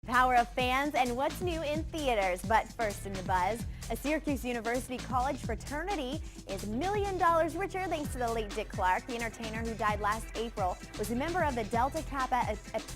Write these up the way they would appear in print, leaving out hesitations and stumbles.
Power of fans and what's new in theaters. But first in the buzz, a Syracuse University college fraternity is $1 million richer thanks to the late Dick Clark. The entertainer, who died last April, was a member of the Delta Kappa Epsilon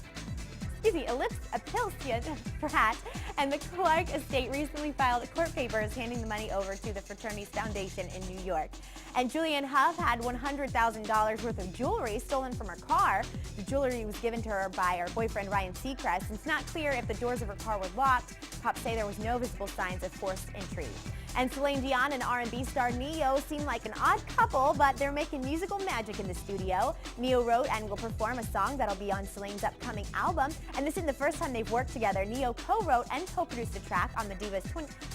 frat, and the Clark estate recently filed court papers handing the money over to the fraternity's foundation in New York. And Julianne Hough had $100,000 worth of jewelry stolen from her car. The jewelry was given to her by her boyfriend Ryan Seacrest, and it's not clear if the doors of her car were locked. Cops say there was no visible signs of forced entry. And Celine Dion and R&B star Ne-Yo seem like an odd couple, but they're making musical magic in the studio. Ne-Yo wrote and will perform a song that'll be on Celine's upcoming album, and this isn't the first time they've worked together. Ne-Yo co-wrote and co-produced a track on the Diva's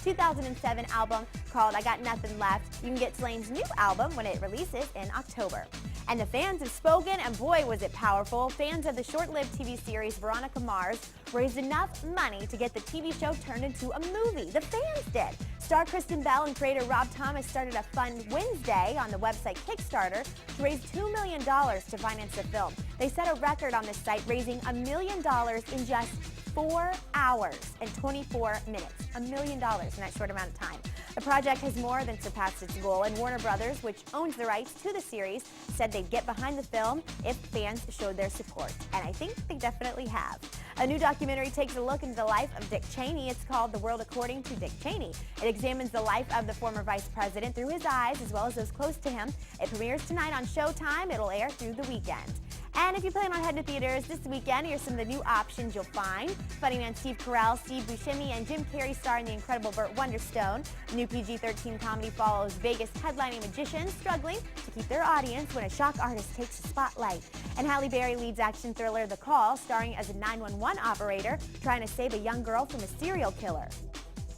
2007 album called I Got Nothing Left. You can get Celine's new album when it releases in October. And the fans have spoken, and boy was it powerful. Fans of the short-lived TV series Veronica Mars raised enough money to get the TV show turned into a movie. The fans did. Star Kristen Bell and creator Rob Thomas started a fund Wednesday on the website Kickstarter to raise $2 million to finance the film. They set a record on this site, raising $1 million in just 4 hours and 24 minutes. $1 million in that short amount of time. The project has more than surpassed its goal, and Warner Brothers, which owns the rights to the series, said they'd get behind the film if fans showed their support. And I think they definitely have. A new documentary takes a look into the life of Dick Cheney. It's called The World According to Dick Cheney. It examines the life of the former vice president through his eyes, as well as those close to him. It premieres tonight on Showtime. It'll air through the weekend. And if you plan on heading to theaters this weekend, here's some of the new options you'll find. Funny man Steve Carell, Steve Buscemi, and Jim Carrey star in the incredible Burt Wonderstone. The new PG-13 comedy follows Vegas headlining magicians struggling to keep their audience when a shock artist takes the spotlight. And Halle Berry leads action thriller The Call, starring as a 911 operator trying to save a young girl from a serial killer.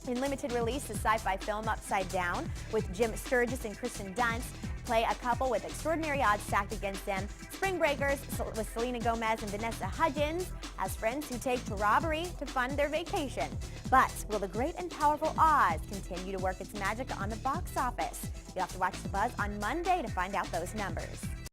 In limited release, the sci-fi film Upside Down with Jim Sturgis and Kristen Dunst play a couple with extraordinary odds stacked against them. Spring Breakers with Selena Gomez and Vanessa Hudgens as friends who take to robbery to fund their vacation. But will the great and powerful Oz continue to work its magic on the box office? You'll have to watch The Buzz on Monday to find out those numbers.